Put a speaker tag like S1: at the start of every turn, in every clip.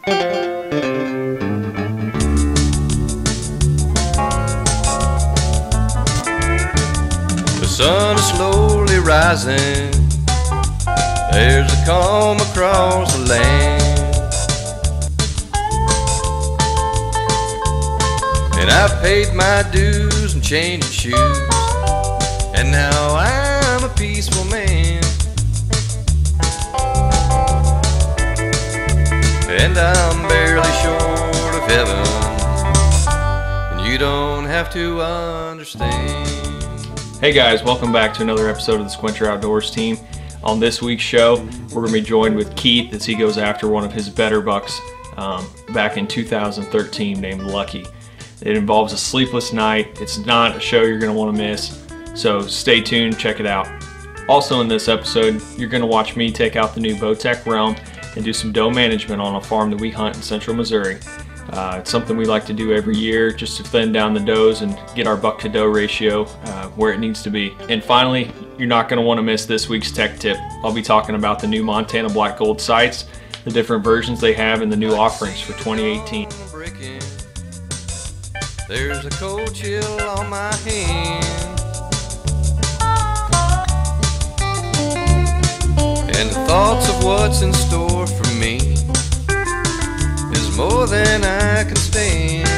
S1: The sun is slowly rising, there's a calm across the land, and I've paid my dues and changed shoes, and now I'm a peaceful man. And I'm barely short of heaven, and you don't have to understand.
S2: Hey guys, welcome back to another episode of the Sqwincher Outdoors team. On this week's show, we're going to be joined with Keith as he goes after one of his better bucks back in 2013 named Lucky. It involves a sleepless night. It's not a show you're going to want to miss, so stay tuned, check it out. Also in this episode, you're going to watch me take out the new Bowtech Realm and do some doe management on a farm that we hunt in central Missouri. It's something we like to do every year just to thin down the does and get our buck to doe ratio where it needs to be. And finally, you're not going to want to miss this week's tech tip. I'll be talking about the new Montana Black Gold sights, the different versions they have, and the new offerings for 2018.
S1: There's a cold chill on my hand, and the thoughts of what's in store for me is more than I can stand.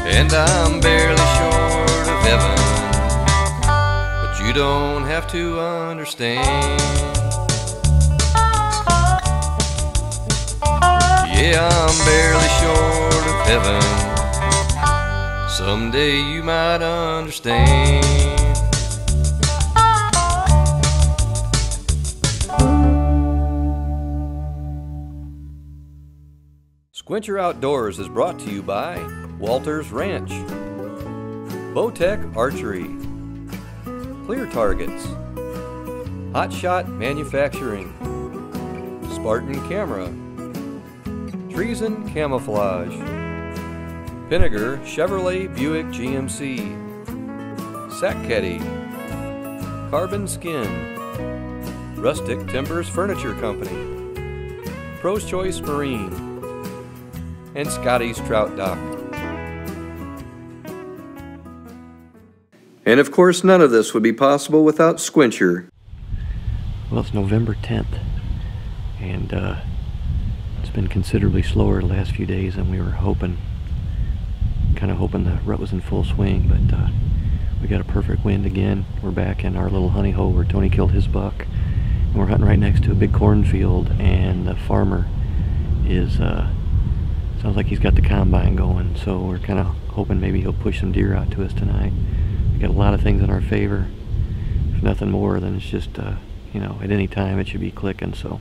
S1: And I'm barely short of heaven, but you don't have to understand. Yeah, I'm barely short of heaven, someday you might understand. Sqwincher Outdoors is brought to you by Walter's Ranch, Bowtech Archery, Clear Targets, Hot Shot Manufacturing, Spartan Camera, Treason Camouflage, Pinnaker Chevrolet Buick GMC, Sacketty, Carbon Skin, Rustic Timbers Furniture Company, Pro's Choice Marine, and Scotty's Trout Dock. And of course, none of this would be possible without Sqwincher.
S3: Well, it's November 10th, and it's been considerably slower the last few days than we were hoping. Kind of hoping the rut was in full swing, but we got a perfect wind again. We're back in our little honey hole where Tony killed his buck, and we're hunting right next to a big cornfield, and the farmer is sounds like he's got the combine going, so we're kind of hoping maybe he'll push some deer out to us tonight. We got a lot of things in our favor. If nothing more, then it's just you know, at any time it should be clicking. So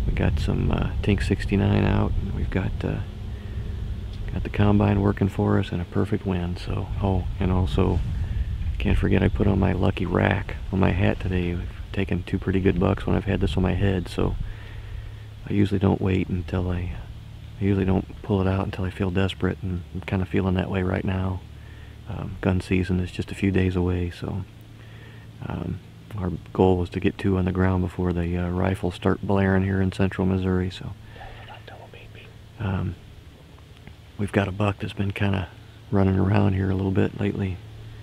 S3: we got some Tink 69 out, and we've got the combine working for us, and a perfect wind. So, oh, and also can't forget I put on my Lucky rack on my hat today. We've taken two pretty good bucks when I've had this on my head, so I usually don't wait until I usually don't pull it out until I feel desperate, and I'm kind of feeling that way right now. Gun season is just a few days away, so our goal was to get two on the ground before the rifles start blaring here in central Missouri. So we've got a buck that's been kind of running around here a little bit lately.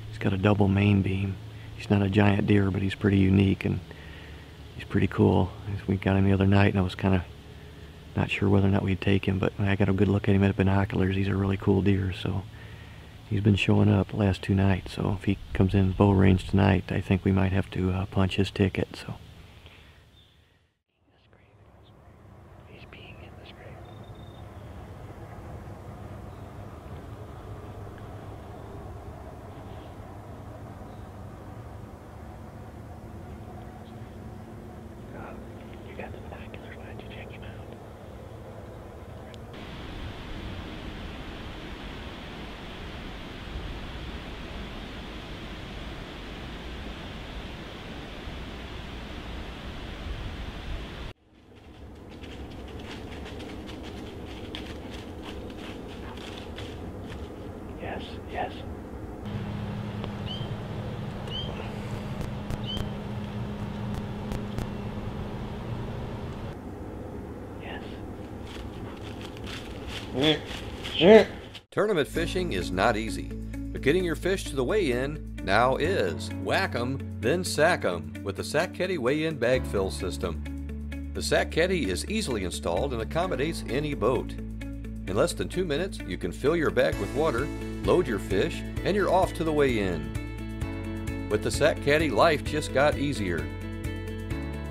S3: He's got a double main beam. He's not a giant deer, but he's pretty unique, and he's pretty cool. We got him the other night, and I was kind of not sure whether or not we'd take him, but when I got a good look at him at binoculars, he's a really cool deer. So he's been showing up the last two nights, so if he comes in bow range tonight, I think we might have to punch his ticket. So he's being in the scrape. You got the binoculars, why don't you check him out? Yes.
S1: Tournament fishing is not easy, but getting your fish to the weigh-in now is. Whack 'em, then sack 'em with the Sack Caddy weigh-in bag fill system. The Sack Caddy is easily installed and accommodates any boat. In less than 2 minutes, you can fill your bag with water, load your fish, and you're off to the weigh-in. With the Sack Caddy, life just got easier.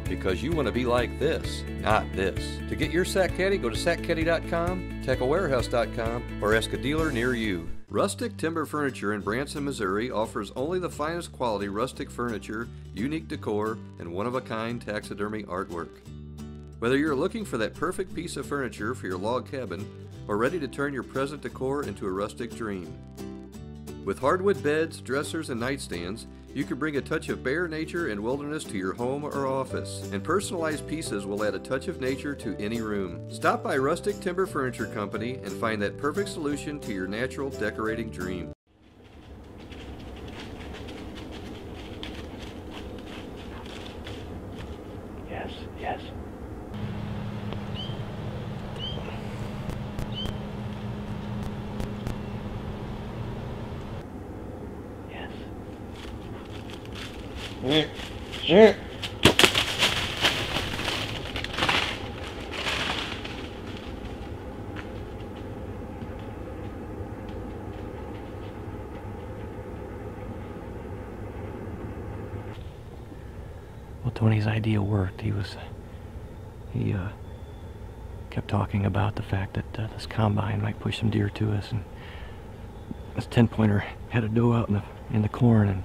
S1: Because you want to be like this, not this. To get your Sack Caddy, go to sackcaddy.com, tacklewarehouse.com, or ask a dealer near you. Rustic Timber Furniture in Branson, Missouri offers only the finest quality rustic furniture, unique decor, and one-of-a-kind taxidermy artwork. Whether you're looking for that perfect piece of furniture for your log cabin, or ready to turn your present decor into a rustic dream. With hardwood beds, dressers, and nightstands, you can bring a touch of bare nature and wilderness to your home or office, and personalized pieces will add a touch of nature to any room. Stop by Rustic Timber Furniture Company and find that perfect solution to your natural decorating dream.
S3: Yes, yes. Well, Tony's idea worked. He kept talking about the fact that this combine might push some deer to us, and this 10-pointer had a doe out in the corn, and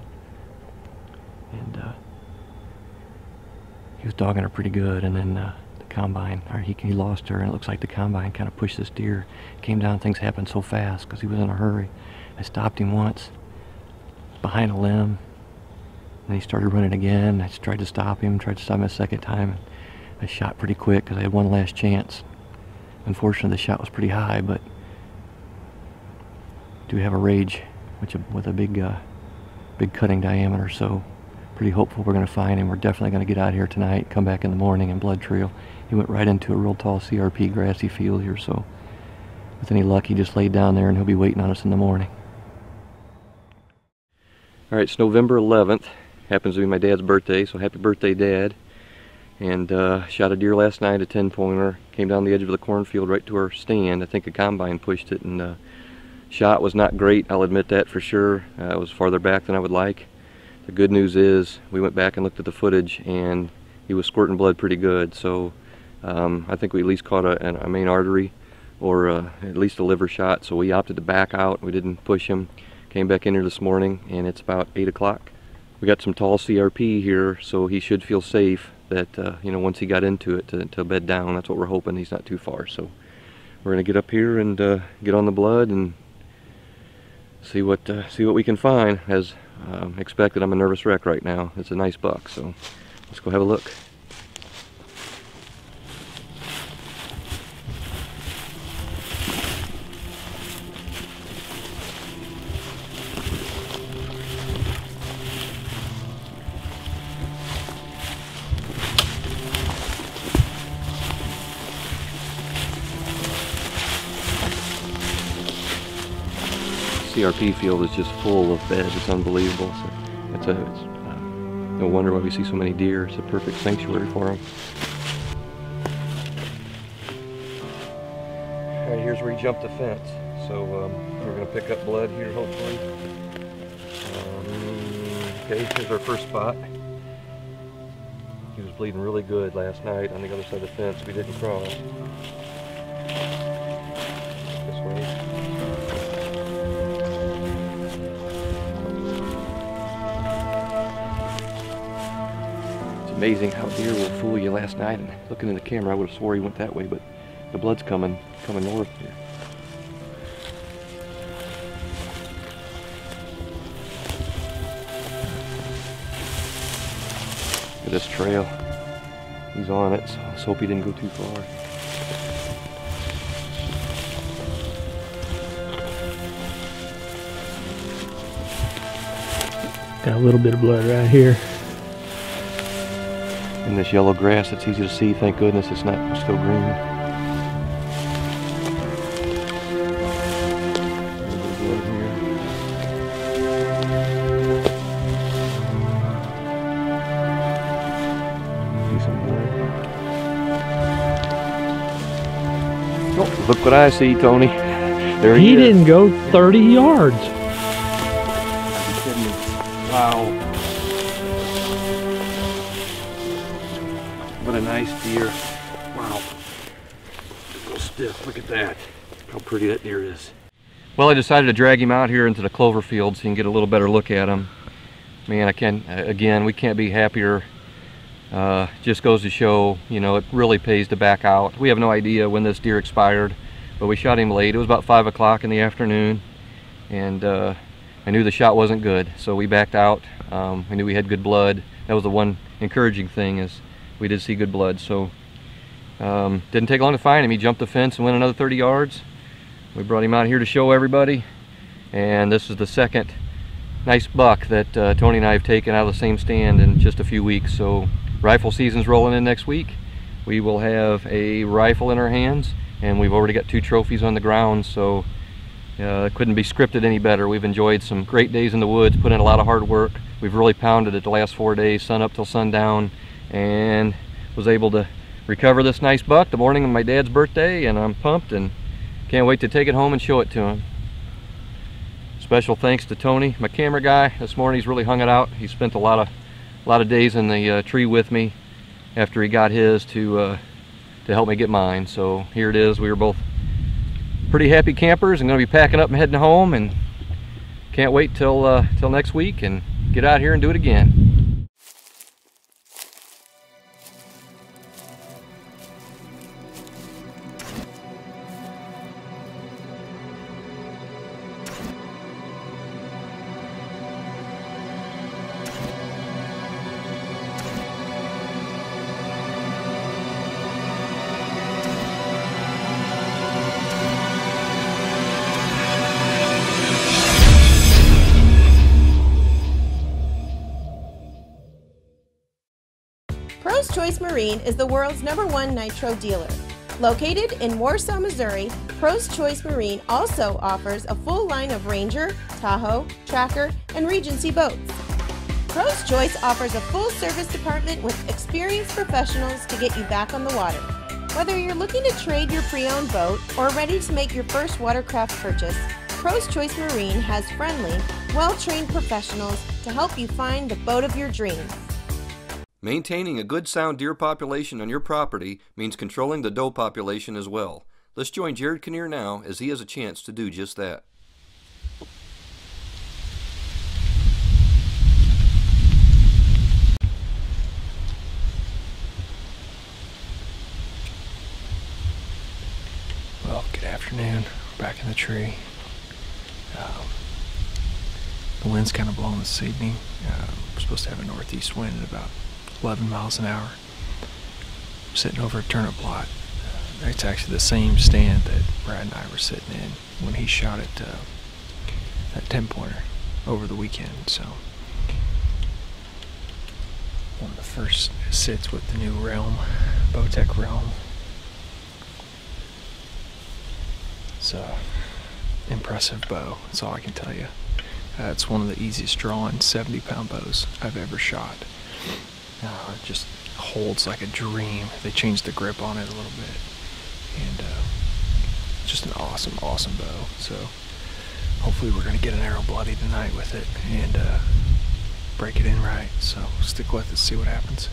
S3: he was dogging her pretty good, and then the combine, or he lost her, and it looks like the combine kind of pushed this deer. Came down, things happened so fast because he was in a hurry. I stopped him once behind a limb, and he started running again. I tried to stop him a second time, and I shot pretty quick because I had one last chance. Unfortunately, the shot was pretty high, but I do have a rage with a big cutting diameter, so pretty hopeful we're going to find him. We're definitely going to get out here tonight, come back in the morning, and blood trail. He went right into a real tall CRP grassy field here, so with any luck he just laid down there and he'll be waiting on us in the morning. Alright, it's November 11th. Happens to be my dad's birthday, so happy birthday, Dad. And shot a deer last night, a 10-pointer. Came down the edge of the cornfield right to our stand. I think a combine pushed it, and shot was not great, I'll admit that for sure. It was farther back than I would like. The good news is we went back and looked at the footage, and he was squirting blood pretty good, so I think we at least caught a main artery, or at least a liver shot, so we opted to back out. We didn't push him. Came back in here this morning, and it's about 8 o'clock. We got some tall CRP here, so he should feel safe that, you know, once he got into it, to bed down. That's what we're hoping. He's not too far, so we're going to get up here and get on the blood and see what we can find. As expected, I'm a nervous wreck right now. It's a nice buck, so let's go have a look. CRP field is just full of beds. It's unbelievable. So it's no wonder why we see so many deer. It's a perfect sanctuary for them. All right, here's where he jumped the fence. So we're going to pick up blood here, hopefully. Okay, here's our first spot. He was bleeding really good last night on the other side of the fence. We didn't cross. This way. Amazing how deer will fool you. Last night, and looking in the camera, I would have swore he went that way, but the blood's coming north here. Look at this trail. He's on it, so let's hope he didn't go too far.
S4: Got a little bit of blood right here.
S3: In this yellow grass, it's easy to see. Thank goodness it's not still green. Look what I see, Tony. There he is.
S4: He didn't go 30 yards.
S3: Are you kidding me? Wow. What a nice deer. Wow. A little stiff. Look at that. How pretty that deer is. Well, I decided to drag him out here into the clover field so you can get a little better look at him. Man, again, we can't be happier. Just goes to show, you know, it really pays to back out. We have no idea when this deer expired, but we shot him late. It was about 5 o'clock in the afternoon, and I knew the shot wasn't good, so we backed out. We knew we had good blood. That was the one encouraging thing, is we did see good blood. So didn't take long to find him. He jumped the fence and went another 30 yards. We brought him out here to show everybody, and this is the second nice buck that Tony and I have taken out of the same stand in just a few weeks. So rifle season's rolling in next week. We will have a rifle in our hands, and we've already got 2 trophies on the ground, so it couldn't be scripted any better. We've enjoyed some great days in the woods, put in a lot of hard work. We've really pounded it the last 4 days, sun up till sundown, and was able to recover this nice buck the morning of my dad's birthday, and I'm pumped and can't wait to take it home and show it to him. Special thanks to Tony, my camera guy. This morning he's really hung it out. He spent a lot of days in the tree with me after he got his to help me get mine. So here it is. We were both pretty happy campers and going to be packing up and heading home, and can't wait till next week and get out here and do it again.
S5: Pro's Choice Marine is the world's #1 nitro dealer. Located in Warsaw, Missouri, Pro's Choice Marine also offers a full line of Ranger, Tahoe, Tracker, and Regency boats. Pro's Choice offers a full-service department with experienced professionals to get you back on the water. Whether you're looking to trade your pre-owned boat or ready to make your first watercraft purchase, Pro's Choice Marine has friendly, well-trained professionals to help you find the boat of your dreams.
S1: Maintaining a good sound deer population on your property means controlling the doe population as well. Let's join Jared Knerr now, as he has a chance to do just that.
S2: Well, good afternoon. We're back in the tree. The wind's kind of blowing this evening. We're supposed to have a northeast wind at about 11 miles an hour. I'm sitting over a turnip plot. It's actually the same stand that Brad and I were sitting in when he shot at that 10-pointer over the weekend. So one of the first sits with the new Realm, Bowtech Realm. It's a impressive bow, that's all I can tell you. It's one of the easiest drawing 70-pound bows I've ever shot. It just holds like a dream. They changed the grip on it a little bit, and just an awesome bow. So hopefully we're going to get an arrow bloody tonight with it and break it in right. So stick with it, see what happens.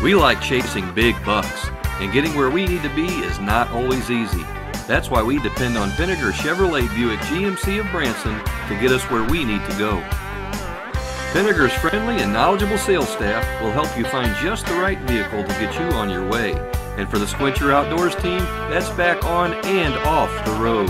S1: We like chasing big bucks, and getting where we need to be is not always easy. That's why we depend on Vinegar Chevrolet Buick GMC of Branson to get us where we need to go. Vinegar's friendly and knowledgeable sales staff will help you find just the right vehicle to get you on your way. And for the Sqwincher Outdoors team, that's back on and off the road.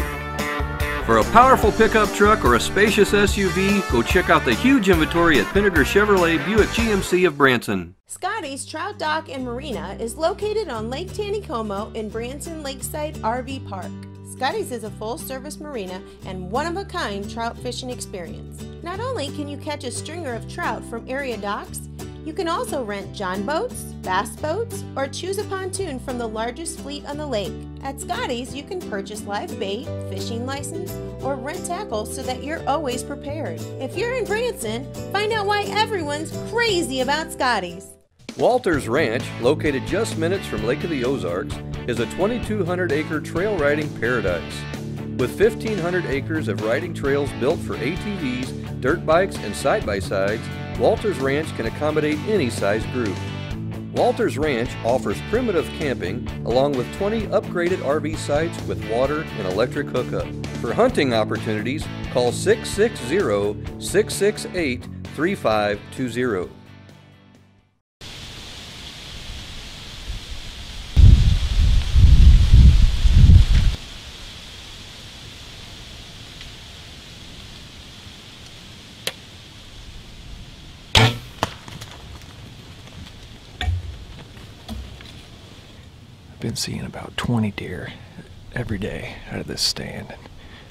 S1: For a powerful pickup truck or a spacious SUV, go check out the huge inventory at Vinegar Chevrolet Buick GMC of Branson.
S5: Scotty's Trout Dock and Marina is located on Lake Taneycomo in Branson Lakeside RV Park. Scotty's is a full-service marina and one-of-a-kind trout fishing experience. Not only can you catch a stringer of trout from area docks, you can also rent john boats, bass boats, or choose a pontoon from the largest fleet on the lake. At Scotty's, you can purchase live bait, fishing license, or rent tackle so that you're always prepared. If you're in Branson, find out why everyone's crazy about Scotty's.
S1: Walter's Ranch, located just minutes from Lake of the Ozarks, is a 2,200-acre trail riding paradise. With 1,500 acres of riding trails built for ATVs, dirt bikes, and side-by-sides, Walter's Ranch can accommodate any size group. Walter's Ranch offers primitive camping along with 20 upgraded RV sites with water and electric hookup. For hunting opportunities, call 660-668-3520.
S2: Been seeing about 20 deer every day out of this stand, and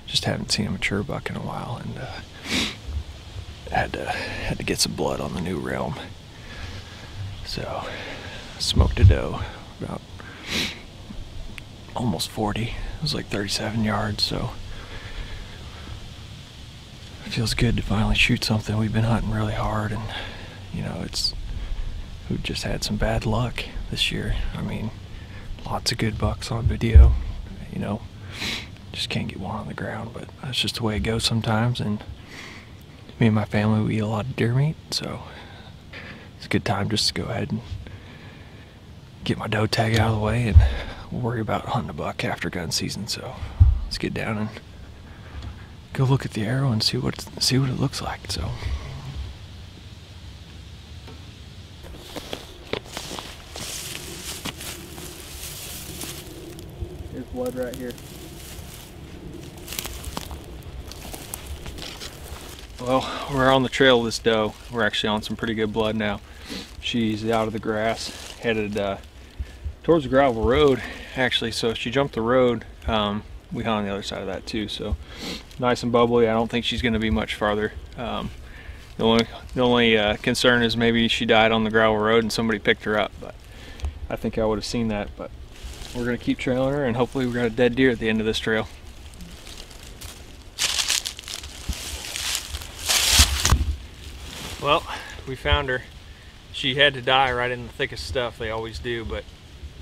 S2: just haven't seen a mature buck in a while, and had to get some blood on the new realm. So smoked a doe about almost 40. It was like 37 yards, so it feels good to finally shoot something. We've been hunting really hard, and you know, we've just had some bad luck this year. I mean, lots of good bucks on video, you know, just can't get one on the ground, but that's just the way it goes sometimes. And me and my family, we eat a lot of deer meat, so it's a good time just to go ahead and get my doe tag out of the way and worry about hunting a buck after gun season. So let's get down and go look at the arrow and see what it looks like. So there's blood right here. Well, we're on the trail of this doe. We're actually on some pretty good blood now. She's out of the grass, headed towards the gravel road, actually. So she jumped the road. We hunt on the other side of that too. So nice and bubbly. I don't think she's going to be much farther. The only concern is maybe she died on the gravel road and somebody picked her up. But I think I would have seen that. But we're going to keep trailing her, and hopefully we got a dead deer at the end of this trail. Well, we found her. She had to die right in the thickest stuff. They always do, but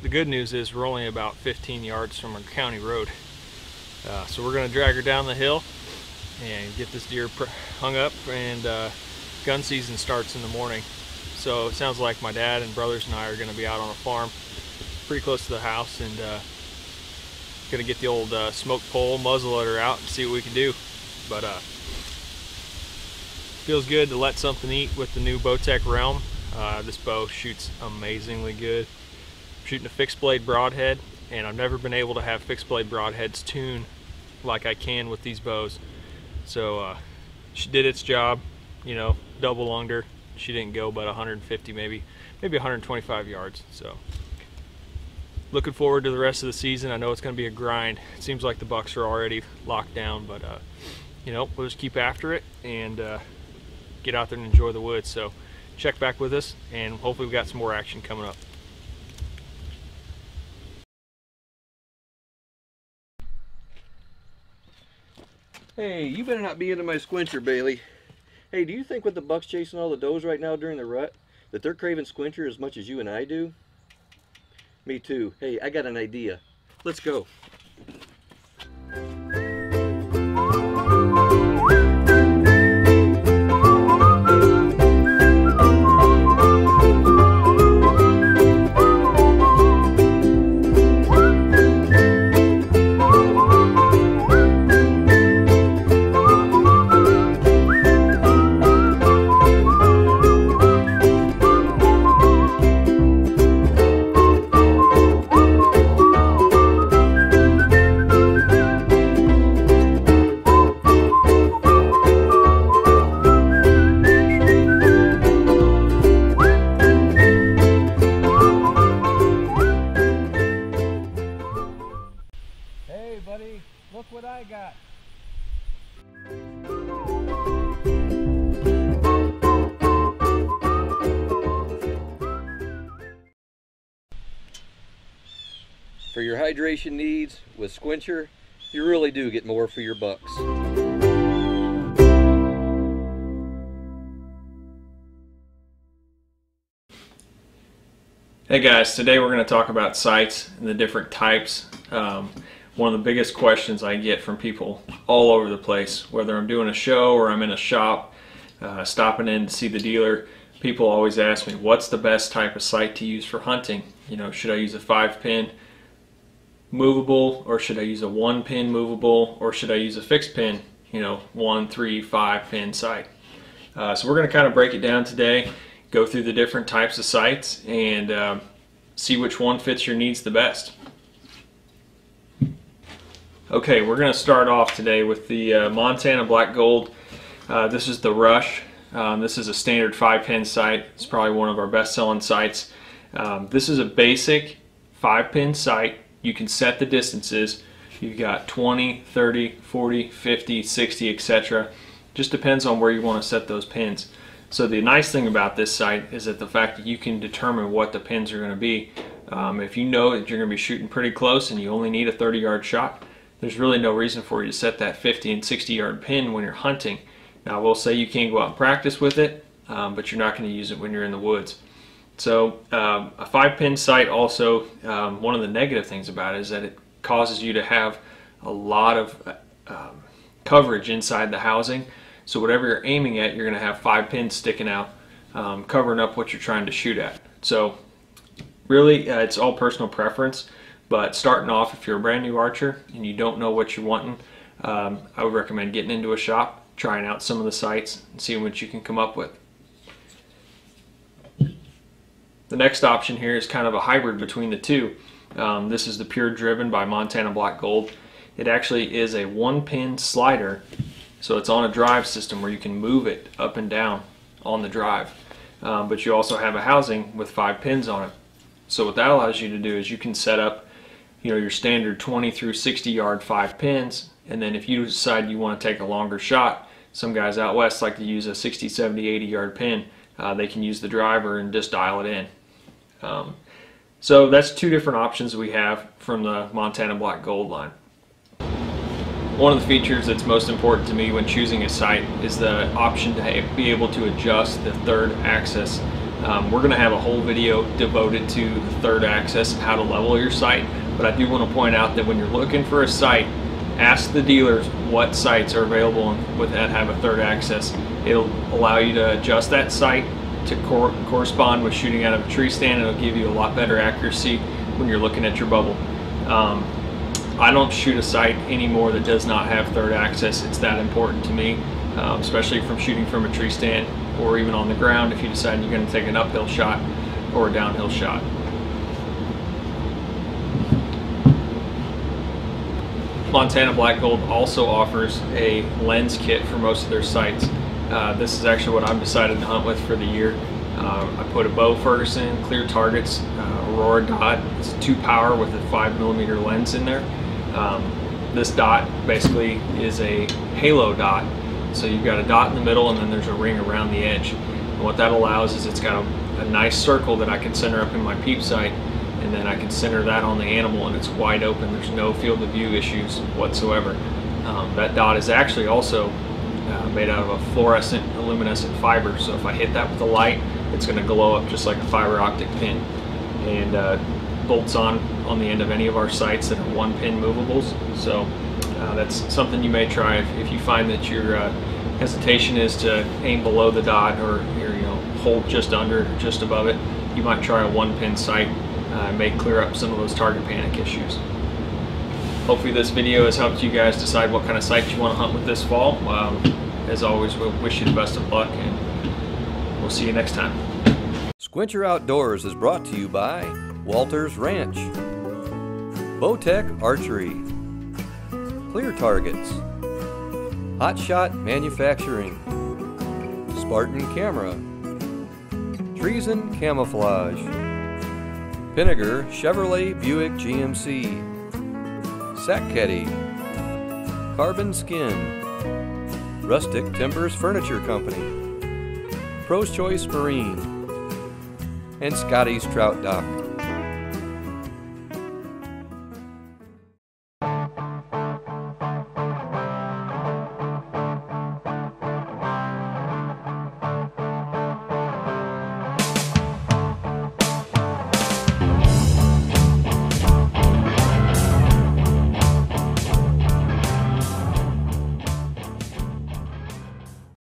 S2: the good news is we're only about 15 yards from a county road. So we're going to drag her down the hill and get this deer hung up, and gun season starts in the morning. So it sounds like my dad and brothers and I are going to be out on a farm pretty close to the house, and going to get the old smoke pole muzzleloader out and see what we can do. But feels good to let something eat with the new Bowtech Realm. This bow shoots amazingly good. I'm shooting a fixed blade broadhead, and I've never been able to have fixed blade broadheads tune like I can with these bows. So she did its job, you know, double lunged her. She didn't go but 150, maybe 125 yards. So looking forward to the rest of the season. I know it's going to be a grind. It seems like the bucks are already locked down, but you know, we'll just keep after it and get out there and enjoy the woods. So check back with us, and hopefully we got some more action coming up.
S1: Hey, you better not be into my Sqwincher, Bailey. Hey, do you think with the bucks chasing all the does right now during the rut that they're craving Sqwincher as much as you and I do? Me too. Hey, I got an idea. Let's go. For your hydration needs with Sqwincher, you really do get more for your bucks.
S2: Hey guys, today we're going to talk about sights and the different types. One of the biggest questions I get from people all over the place, whether I'm doing a show or I'm in a shop, stopping in to see the dealer, people always ask me, what's the best type of sight to use for hunting? You know, should I use a 5-pin movable, or should I use a 1-pin movable, or should I use a fixed pin, you know, 1, 3, 5-pin sight? So we're going to kind of break it down today, go through the different types of sights, and see which one fits your needs the best. Okay, we're going to start off today with the Montana Black Gold. This is the Rush. This is a standard 5-pin sight. It's probably one of our best-selling sights. This is a basic 5-pin sight. You can set the distances. You've got 20, 30, 40, 50, 60, etc. Just depends on where you want to set those pins. So the nice thing about this sight is that the fact that you can determine what the pins are going to be. If you know that you're going to be shooting pretty close and you only need a 30-yard shot, there's really no reason for you to set that 50 and 60-yard pin when you're hunting. Now I will say you can go out and practice with it, but you're not going to use it when you're in the woods. So a 5-pin sight also, one of the negative things about it is that it causes you to have a lot of coverage inside the housing. So whatever you're aiming at, you're going to have 5 pins sticking out, covering up what you're trying to shoot at. So really it's all personal preference, but starting off, if you're a brand new archer and you don't know what you're wanting, I would recommend getting into a shop, trying out some of the sights and seeing what you can come up with. The next option here is kind of a hybrid between the two. This is the Pure Driven by Montana Black Gold. It actually is a 1-pin slider, so it's on a drive system where you can move it up and down on the drive. But you also have a housing with 5 pins on it. So what that allows you to do is you can set up, you know, your standard 20 through 60 yard 5 pins, and then if you decide you want to take a longer shot, some guys out west like to use a 60, 70, 80 yard pin. They can use the driver and just dial it in. So that's 2 different options we have from the Montana Black Gold line. One of the features that's most important to me when choosing a sight is the option to be able to adjust the 3rd axis. We're going to have a whole video devoted to the 3rd axis and how to level your sight, but I do want to point out that when you're looking for a sight, ask the dealers what sights are available that have a 3rd axis. It'll allow you to adjust that sight to correspond with shooting out of a tree stand. It'll give you a lot better accuracy when you're looking at your bubble. I don't shoot a sight anymore that does not have 3rd axis. It's that important to me, especially from shooting from a tree stand or even on the ground if you decide you're going to take an uphill shot or a downhill shot. Montana Black Gold also offers a lens kit for most of their sights. This is actually what I've decided to hunt with for the year. I put a Bo Ferguson Clear Targets Aurora dot. It's 2 power with a 5mm lens in there. This dot basically is a halo dot. So you've got a dot in the middle and then there's a ring around the edge. And what that allows is it's got a nice circle that I can center up in my peep sight, and then I can center that on the animal and it's wide open. There's no field of view issues whatsoever. That dot is actually also made out of a fluorescent luminescent fiber, so if I hit that with a light, it's going to glow up just like a fiber optic pin. And bolts on the end of any of our sights that are 1-pin movables. So that's something you may try if you find that your hesitation is to aim below the dot or hold just under, just above it. You might try a 1-pin sight. May clear up some of those target panic issues. Hopefully this video has helped you guys decide what kind of sight you want to hunt with this fall. As always, we'll wish you the best of luck, and we'll see you next time.
S1: Sqwincher Outdoors is brought to you by Walters Ranch, Bowtech Archery, Clear Targets, Hot Shot Manufacturing, Spartan Camera, Treason Camouflage, Pinnager Chevrolet Buick GMC, Sqwincher, Carbon Skin, Rustic Timbers Furniture Company, Pro's Choice Marine, and Scotty's Trout Dock.